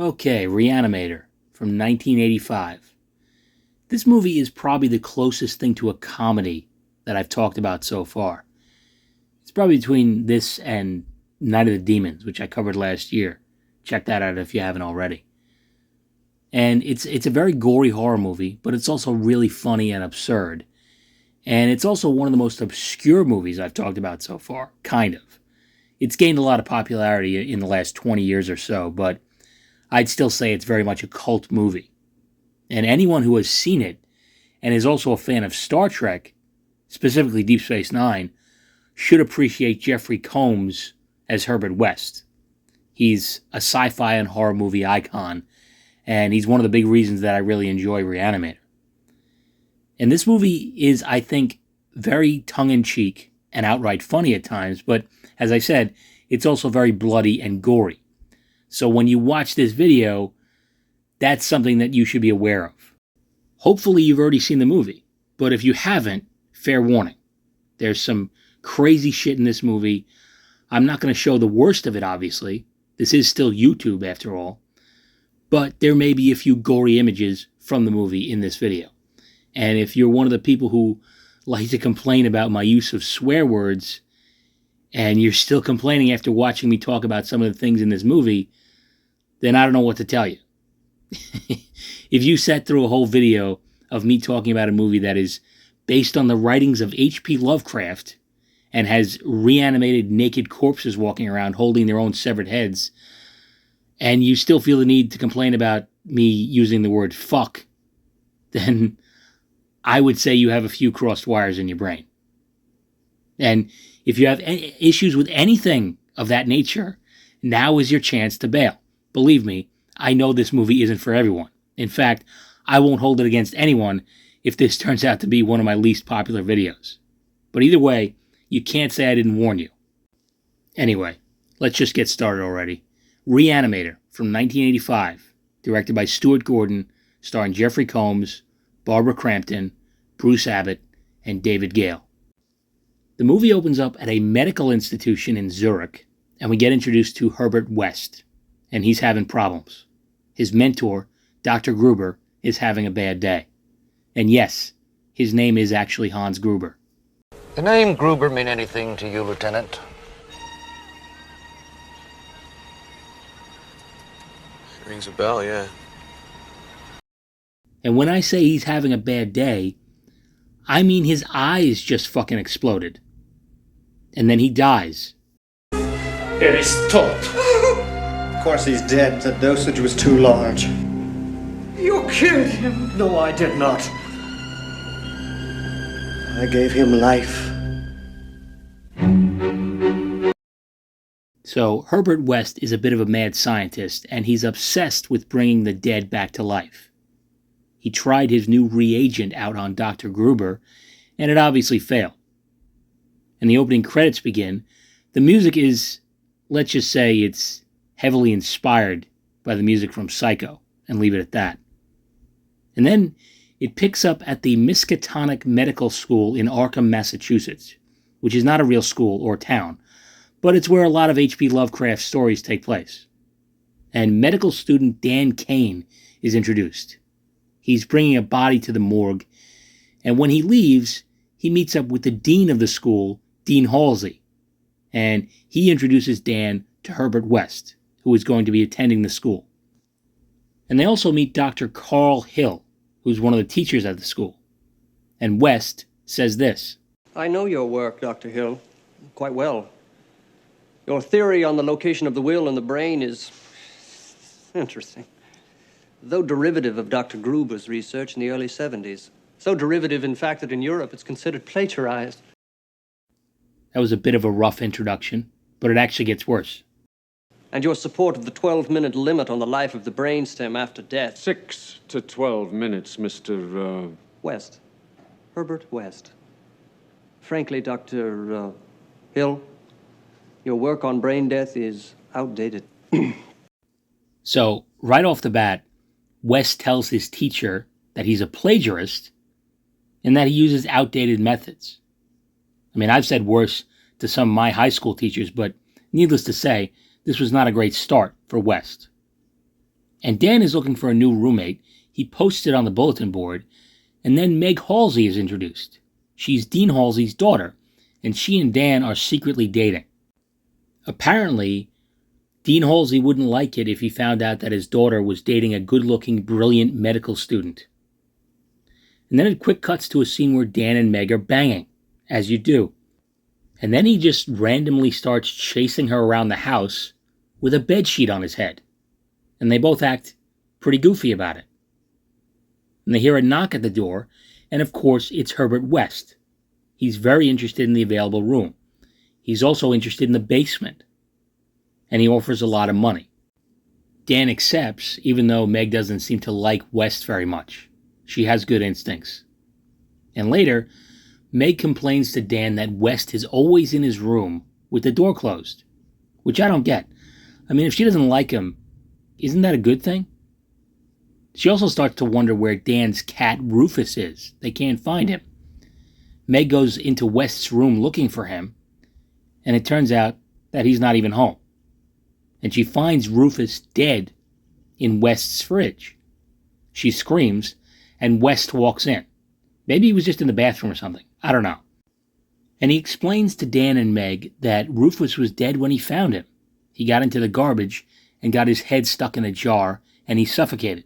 Okay, Re-Animator from 1985. This movie is probably the closest thing to a comedy that I've talked about so far. It's probably between this and Night of the Demons, which I covered last year. Check that out if you haven't already. And it's a very gory horror movie, but it's also really funny and absurd. And it's also one of the most obscure movies I've talked about so far, kind of. It's gained a lot of popularity in the last 20 years or so, but I'd still say it's very much a cult movie. And anyone who has seen it and is also a fan of Star Trek, specifically Deep Space Nine, should appreciate Jeffrey Combs as Herbert West. He's a sci-fi and horror movie icon, and he's one of the big reasons that I really enjoy Re-Animator. And this movie is, I think, very tongue-in-cheek and outright funny at times, but as I said, it's also very bloody and gory. So when you watch this video, that's something that you should be aware of. Hopefully you've already seen the movie, but if you haven't, fair warning. There's some crazy shit in this movie. I'm not going to show the worst of it, obviously. This is still YouTube, after all. But there may be a few gory images from the movie in this video. And if you're one of the people who like to complain about my use of swear words, and you're still complaining after watching me talk about some of the things in this movie, then I don't know what to tell you. If you sat through a whole video of me talking about a movie that is based on the writings of H.P. Lovecraft and has reanimated naked corpses walking around holding their own severed heads, and you still feel the need to complain about me using the word fuck, then I would say you have a few crossed wires in your brain. And if you have any issues with anything of that nature, now is your chance to bail. Believe me, I know this movie isn't for everyone. In fact, I won't hold it against anyone if this turns out to be one of my least popular videos. But either way, you can't say I didn't warn you. Anyway, let's just get started already. Re-Animator from 1985, directed by Stuart Gordon, starring Jeffrey Combs, Barbara Crampton, Bruce Abbott, and David Gale. The movie opens up at a medical institution in Zurich, and we get introduced to Herbert West, and he's having problems. His mentor, Dr. Gruber, is having a bad day. And yes, his name is actually Hans Gruber. The name Gruber mean anything to you, Lieutenant? Rings a bell, yeah. And when I say he's having a bad day, I mean his eyes just fucking exploded. And then he dies. It is taught. Of course he's dead. The dosage was too large. You killed him. No, I did not. I gave him life. So Herbert West is a bit of a mad scientist, and he's obsessed with bringing the dead back to life. He tried his new reagent out on Dr. Gruber, and it obviously failed. And the opening credits begin. The music is, let's just say, it's heavily inspired by the music from Psycho, and leave it at that. And then it picks up at the Miskatonic Medical School in Arkham, Massachusetts, which is not a real school or town, but it's where a lot of H.P. Lovecraft stories take place. And medical student Dan Kane is introduced. He's bringing a body to the morgue, and when he leaves, he meets up with the dean of the school, Dean Halsey, and he introduces Dan to Herbert West, who is going to be attending the school. And they also meet Dr. Carl Hill, who's one of the teachers at the school. And West says this. I know your work, Dr. Hill, quite well. Your theory on the location of the will in the brain is interesting. Though derivative of Dr. Gruber's research in the early 70s. So derivative, in fact, that in Europe it's considered plagiarized. That was a bit of a rough introduction, but it actually gets worse. And your support of the 12-minute limit on the life of the brainstem after death. 6 to 12 minutes, Mr. West. Herbert West. Frankly, Dr. Hill, your work on brain death is outdated. So, right off the bat, West tells his teacher that he's a plagiarist and that he uses outdated methods. I mean, I've said worse to some of my high school teachers, but needless to say, this was not a great start for West. And Dan is looking for a new roommate. He posts it on the bulletin board, and then Meg Halsey is introduced. She's Dean Halsey's daughter, and she and Dan are secretly dating. Apparently, Dean Halsey wouldn't like it if he found out that his daughter was dating a good-looking, brilliant medical student. And then it quick cuts to a scene where Dan and Meg are banging, as you do. And then he just randomly starts chasing her around the house with a bedsheet on his head. And they both act pretty goofy about it. And they hear a knock at the door, and of course it's Herbert West. He's very interested in the available room. He's also interested in the basement. And he offers a lot of money. Dan accepts, even though Meg doesn't seem to like West very much. She has good instincts. And later, Meg complains to Dan that West is always in his room with the door closed, which I don't get. I mean, if she doesn't like him, isn't that a good thing? She also starts to wonder where Dan's cat Rufus is. They can't find him. Meg goes into West's room looking for him, and it turns out that he's not even home. And she finds Rufus dead in West's fridge. She screams, and West walks in. Maybe he was just in the bathroom or something. I don't know. And he explains to Dan and Meg that Rufus was dead when he found him. He got into the garbage and got his head stuck in a jar, and he suffocated.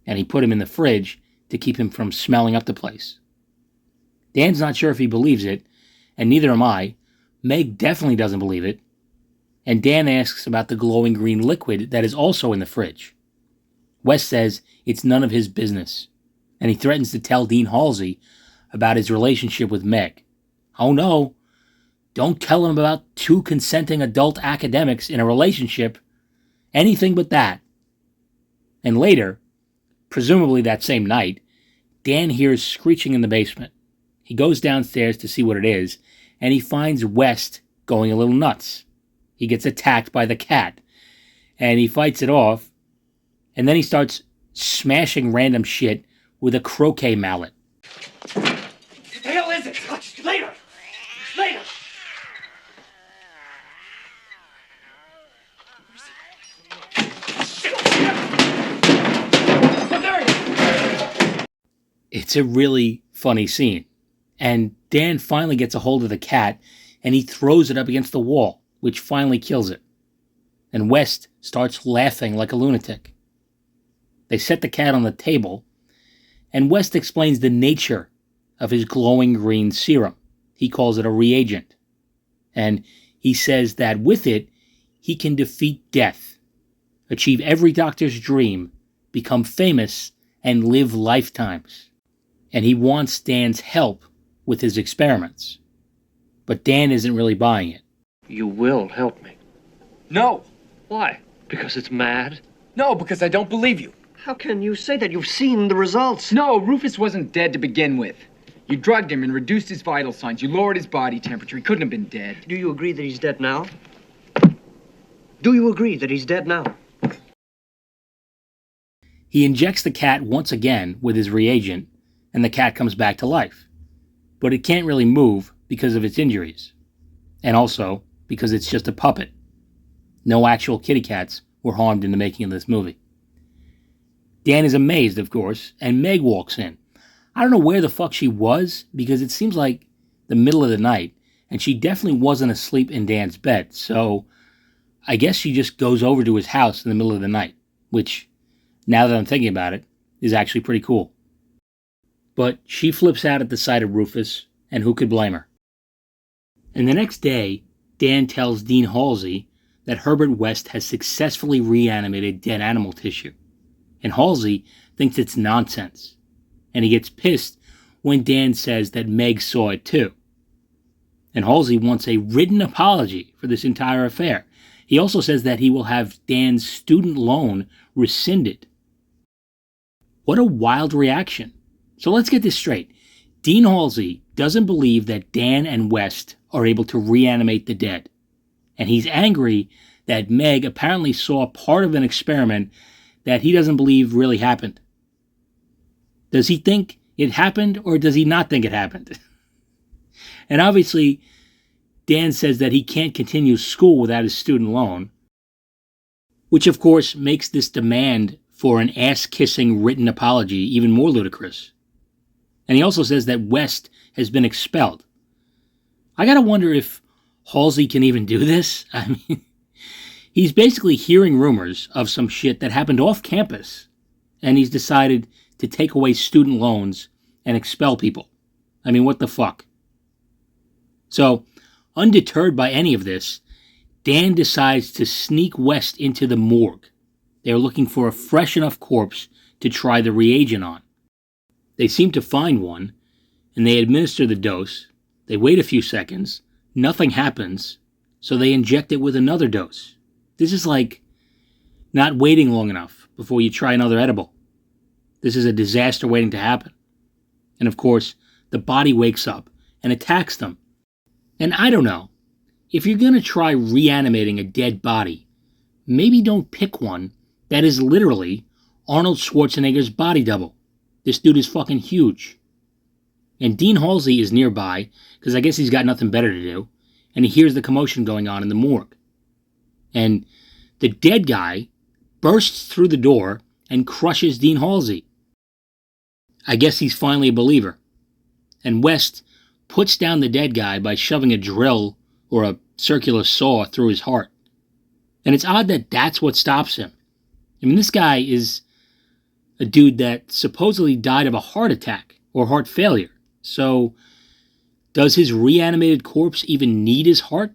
And he put him in the fridge to keep him from smelling up the place. Dan's not sure if he believes it, and neither am I. Meg definitely doesn't believe it. And Dan asks about the glowing green liquid that is also in the fridge. West says it's none of his business, and he threatens to tell Dean Halsey about his relationship with Meg. Oh no, don't tell him about two consenting adult academics in a relationship. Anything but that. And later, presumably that same night, Dan hears screeching in the basement. He goes downstairs to see what it is, and he finds West going a little nuts. He gets attacked by the cat, and he fights it off, and then he starts smashing random shit with a croquet mallet. What the hell is it? Later! Later! It's a really funny scene. And Dan finally gets a hold of the cat, and he throws it up against the wall, which finally kills it. And West starts laughing like a lunatic. They set the cat on the table, and West explains the nature of his glowing green serum. He calls it a reagent. And he says that with it, he can defeat death, achieve every doctor's dream, become famous, and live lifetimes. And he wants Dan's help with his experiments. But Dan isn't really buying it. You will help me. No! Why? Because it's mad? No, because I don't believe you. How can you say that? You've seen the results. No, Rufus wasn't dead to begin with. You drugged him and reduced his vital signs. You lowered his body temperature. He couldn't have been dead. Do you agree that he's dead now? Do you agree that he's dead now? He injects the cat once again with his reagent, and the cat comes back to life. But it can't really move because of its injuries. And also because it's just a puppet. No actual kitty cats were harmed in the making of this movie. Dan is amazed, of course, and Meg walks in. I don't know where the fuck she was, because it seems like the middle of the night, and she definitely wasn't asleep in Dan's bed, so I guess she just goes over to his house in the middle of the night, which, now that I'm thinking about it, is actually pretty cool. But she flips out at the sight of Rufus, and who could blame her? And the next day, Dan tells Dean Halsey that Herbert West has successfully reanimated dead animal tissue. And Halsey thinks it's nonsense. And he gets pissed when Dan says that Meg saw it too. And Halsey wants a written apology for this entire affair. He also says that he will have Dan's student loan rescinded. What a wild reaction. So let's get this straight. Dean Halsey doesn't believe that Dan and West are able to reanimate the dead. And he's angry that Meg apparently saw part of an experiment that he doesn't believe really happened. Does he think it happened, or does he not think it happened? And obviously, Dan says that he can't continue school without his student loan. which of course makes this demand for an ass-kissing written apology even more ludicrous. And he also says that West has been expelled. I gotta wonder if Halsey can even do this. I mean, he's basically hearing rumors of some shit that happened off campus, and he's decided to take away student loans and expel people. I mean, what the fuck? So, undeterred by any of this, Dan decides to sneak West into the morgue. They're looking for a fresh enough corpse to try the reagent on. They seem to find one, and they administer the dose. They wait a few seconds, nothing happens, so they inject it with another dose. This is like not waiting long enough before you try another edible. This is a disaster waiting to happen. And of course, the body wakes up and attacks them. And I don't know, if you're going to try reanimating a dead body, maybe don't pick one that is literally Arnold Schwarzenegger's body double. This dude is fucking huge. And Dean Halsey is nearby, because I guess he's got nothing better to do, and he hears the commotion going on in the morgue. And the dead guy bursts through the door and crushes Dean Halsey. I guess he's finally a believer. And West puts down the dead guy by shoving a drill or a circular saw through his heart. And it's odd that that's what stops him. I mean, this guy is a dude that supposedly died of a heart attack or heart failure. So, does his reanimated corpse even need his heart?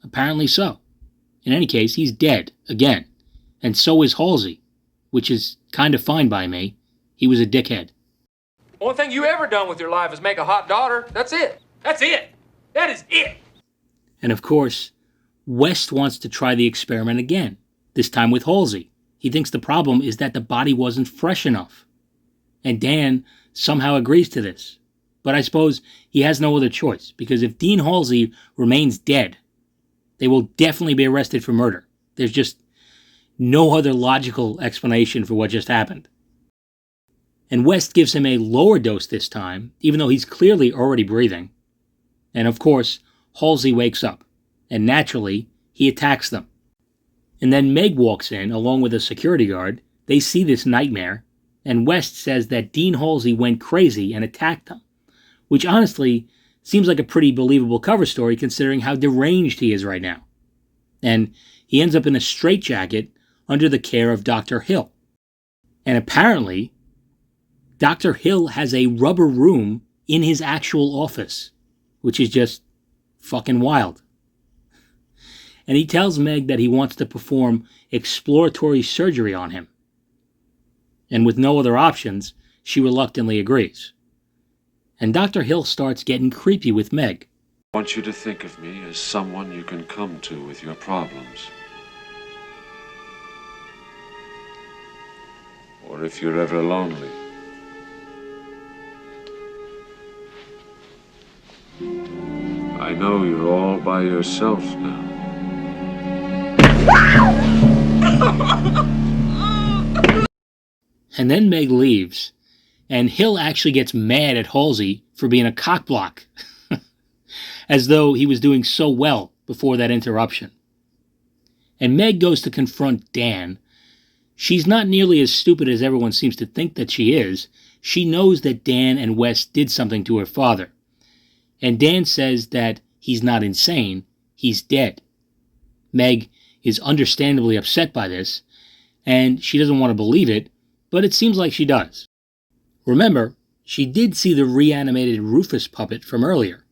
Apparently so. In any case, he's dead, again. And so is Halsey, which is kind of fine by me. He was a dickhead. Only thing you ever done with your life is make a hot daughter. That's it. That's it. That is it. And of course, West wants to try the experiment again, this time with Halsey. He thinks the problem is that the body wasn't fresh enough. And Dan somehow agrees to this. But I suppose he has no other choice, because if Dean Halsey remains dead, they will definitely be arrested for murder. There's just no other logical explanation for what just happened. And West gives him a lower dose this time, even though he's clearly already breathing. And of course, Halsey wakes up, and naturally, he attacks them. And then Meg walks in, along with a security guard. They see this nightmare, and West says that Dean Halsey went crazy and attacked them, which honestly seems like a pretty believable cover story considering how deranged he is right now. And he ends up in a straitjacket under the care of Dr. Hill. And apparently, Dr. Hill has a rubber room in his actual office, which is just fucking wild. And he tells Meg that he wants to perform exploratory surgery on him. And with no other options, she reluctantly agrees. And Dr. Hill starts getting creepy with Meg. I want you to think of me as someone you can come to with your problems. Or if you're ever lonely. I know you're all by yourself now. And then Meg leaves, and Hill actually gets mad at Halsey for being a cockblock, as though he was doing so well before that interruption. And Meg goes to confront Dan. She's not nearly as stupid as everyone seems to think that she is. She knows that Dan and Wes did something to her father. And Dan says that he's not insane, he's dead. Meg is understandably upset by this, and she doesn't want to believe it, but it seems like she does. Remember, she did see the reanimated Rufus puppet from earlier.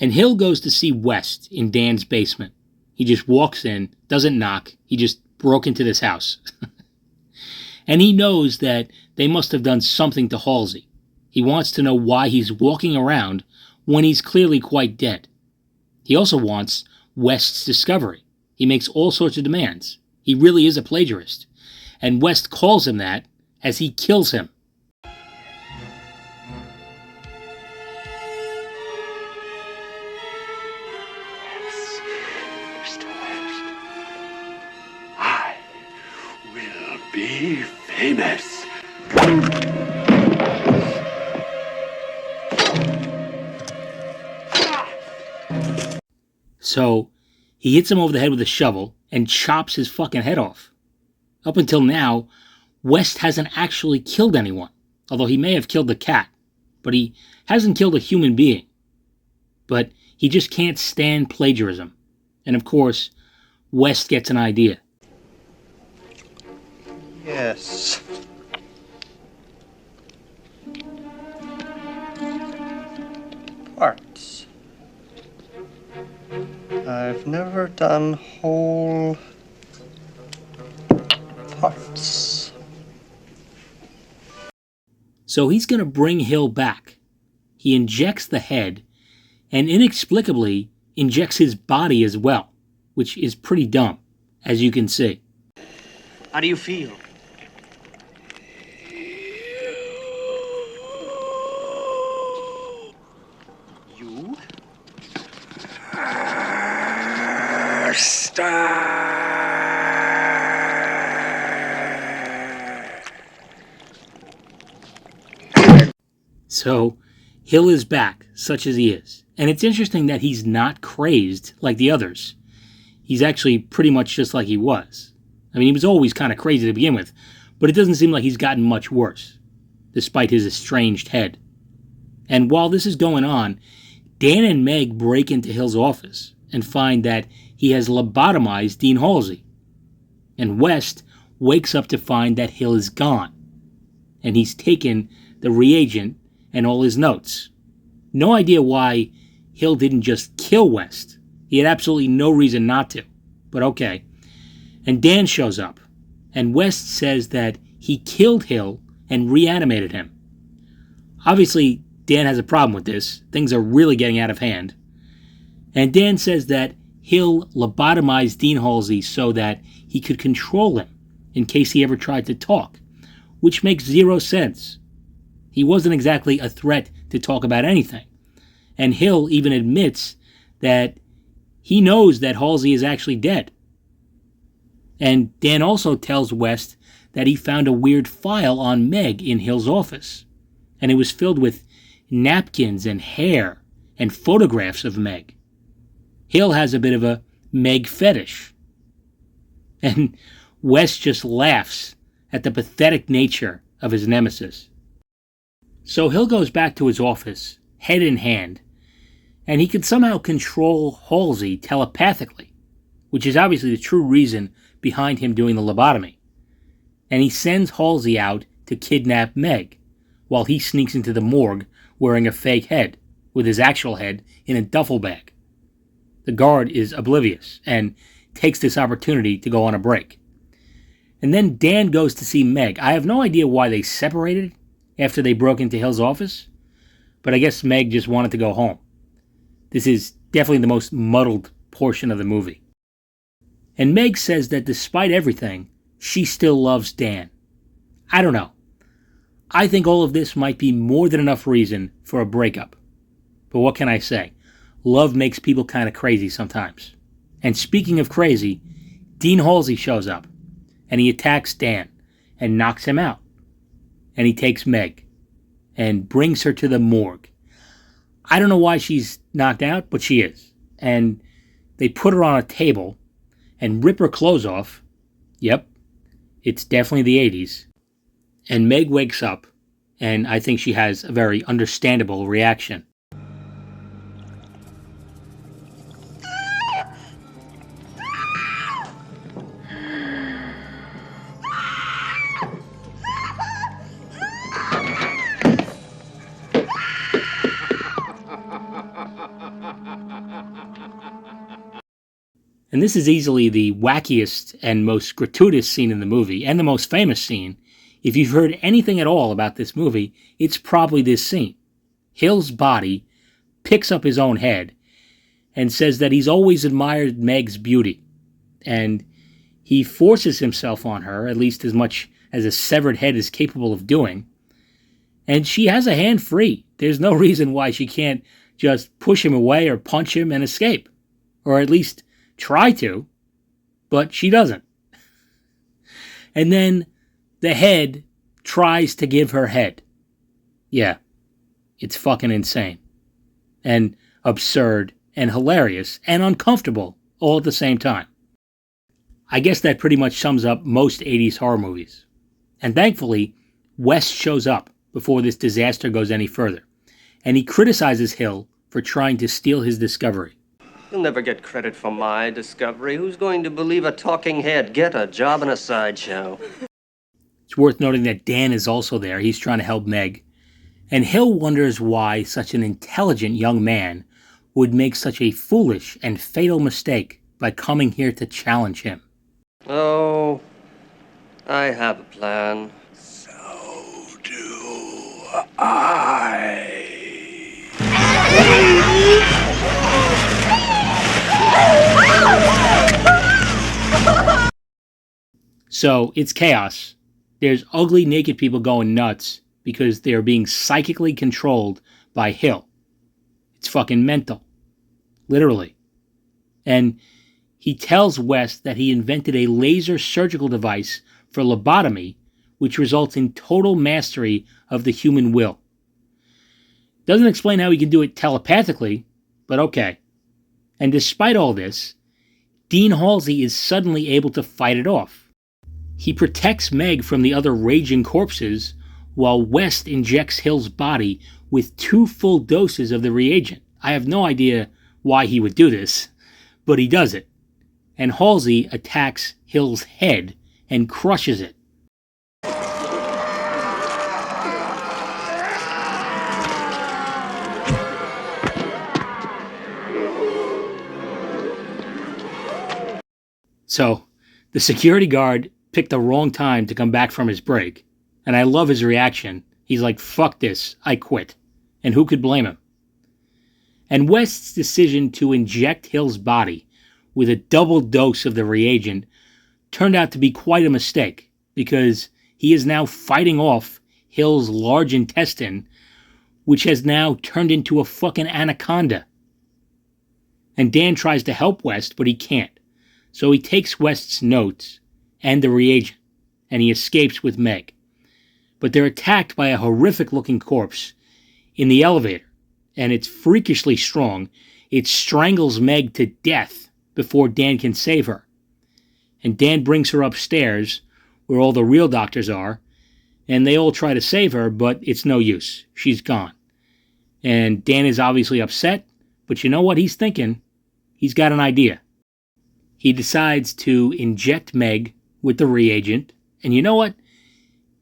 And Hill goes to see West in Dan's basement. He just walks in, doesn't knock, he just broke into this house. And he knows that they must have done something to Halsey. He wants to know why he's walking around when he's clearly quite dead. He also wants West's discovery. He makes all sorts of demands. He really is a plagiarist. And West calls him that as he kills him. I will be famous. So he hits him over the head with a shovel, and chops his fucking head off. Up until now, West hasn't actually killed anyone, although he may have killed the cat, but he hasn't killed a human being. But he just can't stand plagiarism. And of course, West gets an idea. Yes. Parts. I've never done whole parts. So he's going to bring Hill back. He injects the head and inexplicably injects his body as well, which is pretty dumb, as you can see. How do you feel? You? So, Hill is back, such as he is. And it's interesting that he's not crazed like the others. He's actually pretty much just like he was. I mean, he was always kind of crazy to begin with, but it doesn't seem like he's gotten much worse, despite his estranged head. And while this is going on, Dan and Meg break into Hill's office and find that he has lobotomized Dean Halsey. And West wakes up to find that Hill is gone, and he's taken the reagent and all his notes. No idea why Hill didn't just kill West. He had absolutely no reason not to, but okay. And Dan shows up, and West says that he killed Hill and reanimated him. Obviously, Dan has a problem with this. Things are really getting out of hand. And Dan says that Hill lobotomized Dean Halsey so that he could control him in case he ever tried to talk, which makes zero sense. He wasn't exactly a threat to talk about anything. And Hill even admits that he knows that Halsey is actually dead. And Dan also tells West that he found a weird file on Meg in Hill's office. And it was filled with napkins and hair and photographs of Meg. Hill has a bit of a Meg fetish. And West just laughs at the pathetic nature of his nemesis. So Hill goes back to his office, head in hand, and he can somehow control Halsey telepathically, which is obviously the true reason behind him doing the lobotomy. And he sends Halsey out to kidnap Meg, while he sneaks into the morgue wearing a fake head, with his actual head in a duffel bag. The guard is oblivious and takes this opportunity to go on a break. And then Dan goes to see Meg. I have no idea why they separated after they broke into Hill's office, but I guess Meg just wanted to go home. This is definitely the most muddled portion of the movie. And Meg says that despite everything, she still loves Dan. I don't know. I think all of this might be more than enough reason for a breakup. But what can I say? Love makes people kind of crazy sometimes. And speaking of crazy, Dean Halsey shows up, and he attacks Dan and knocks him out. And he takes Meg and brings her to the morgue. I don't know why she's knocked out, but she is. And they put her on a table and rip her clothes off. Yep, it's definitely the 80s. And Meg wakes up, and I think she has a very understandable reaction. And this is easily the wackiest and most gratuitous scene in the movie, and the most famous scene. If you've heard anything at all about this movie, it's probably this scene. Hill's body picks up his own head and says that he's always admired Meg's beauty. And he forces himself on her, at least as much as a severed head is capable of doing. And she has a hand free. There's no reason why she can't just push him away or punch him and escape. Or at least try to, but she doesn't. And then the head tries to give her head. Yeah, it's fucking insane. And absurd and hilarious and uncomfortable all at the same time. I guess that pretty much sums up most 80s horror movies. And thankfully, West shows up before this disaster goes any further, and he criticizes Hill for trying to steal his discovery. You'll never get credit for my discovery. Who's going to believe a talking head? Get a job in a sideshow. It's worth noting that Dan is also there. He's trying to help Meg. And Hill wonders why such an intelligent young man would make such a foolish and fatal mistake by coming here to challenge him. Oh, I have a plan. So do I. So, it's chaos. There's ugly naked people going nuts because they are being psychically controlled by Hill. It's fucking mental. Literally. And he tells West that he invented a laser surgical device for lobotomy, which results in total mastery of the human will. Doesn't explain how he can do it telepathically, but okay. And despite all this, Dean Halsey is suddenly able to fight it off. He protects Meg from the other raging corpses, while West injects Hill's body with 2 full doses of the reagent. I have no idea why he would do this, but he does it. And Halsey attacks Hill's head and crushes it. So, the security guard picked the wrong time to come back from his break, and I love his reaction. He's like, fuck this, I quit. And who could blame him? And West's decision to inject Hill's body with a double dose of the reagent turned out to be quite a mistake, because he is now fighting off Hill's large intestine, which has now turned into a fucking anaconda. And Dan tries to help West, but he can't. So he takes West's notes and the reagent, and he escapes with Meg. But they're attacked by a horrific-looking corpse in the elevator, and it's freakishly strong. It strangles Meg to death before Dan can save her. And Dan brings her upstairs, where all the real doctors are, and they all try to save her, but it's no use. She's gone. And Dan is obviously upset, but you know what he's thinking? He's got an idea. He decides to inject Meg with the reagent, and you know what?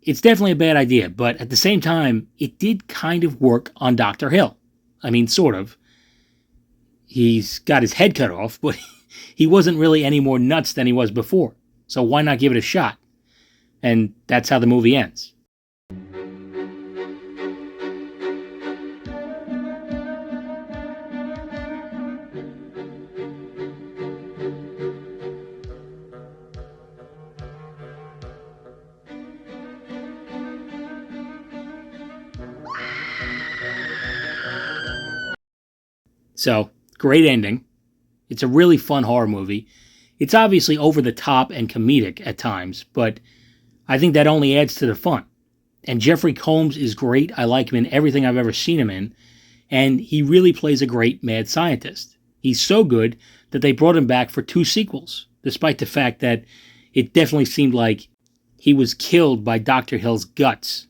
It's definitely a bad idea, but at the same time, it did kind of work on Dr. Hill. I mean, sort of. He's got his head cut off, but he wasn't really any more nuts than he was before, so why not give it a shot? And that's how the movie ends. So, great ending. It's a really fun horror movie. It's obviously over the top and comedic at times, but I think that only adds to the fun. And Jeffrey Combs is great. I like him in everything I've ever seen him in. And he really plays a great mad scientist. He's so good that they brought him back for 2 sequels, despite the fact that it definitely seemed like he was killed by Dr. Hill's guts,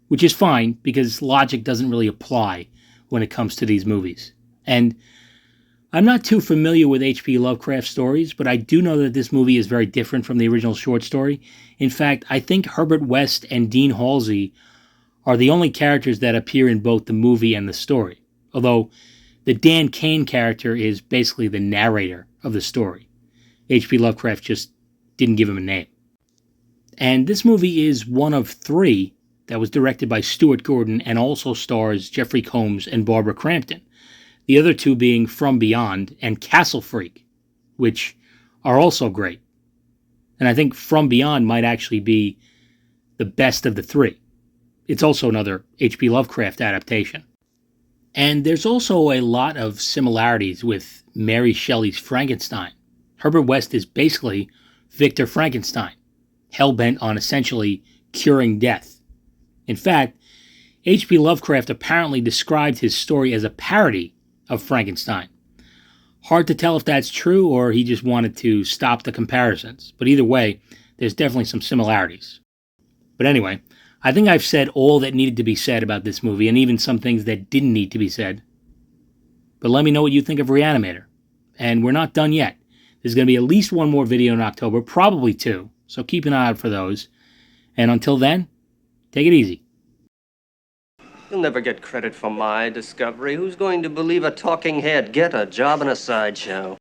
which is fine because logic doesn't really apply when it comes to these movies. And I'm not too familiar with H.P. Lovecraft stories, but I do know that this movie is very different from the original short story. In fact, I think Herbert West and Dean Halsey are the only characters that appear in both the movie and the story. Although the Dan Kane character is basically the narrator of the story. H.P. Lovecraft just didn't give him a name. And this movie is one of 3 that was directed by Stuart Gordon and also stars Jeffrey Combs and Barbara Crampton. The other 2 being From Beyond and Castle Freak, which are also great. And I think From Beyond might actually be the best of the 3. It's also another H.P. Lovecraft adaptation. And there's also a lot of similarities with Mary Shelley's Frankenstein. Herbert West is basically Victor Frankenstein, hell-bent on essentially curing death. In fact, H.P. Lovecraft apparently described his story as a parody of Frankenstein. Hard to tell if that's true or he just wanted to stop the comparisons. But either way, there's definitely some similarities. But anyway, I think I've said all that needed to be said about this movie, and even some things that didn't need to be said. But let me know what you think of Re-Animator. And we're not done yet. There's going to be at least one more video in October, probably two. So keep an eye out for those. And until then, take it easy. You'll never get credit for my discovery. Who's going to believe a talking head? Get a job in a sideshow.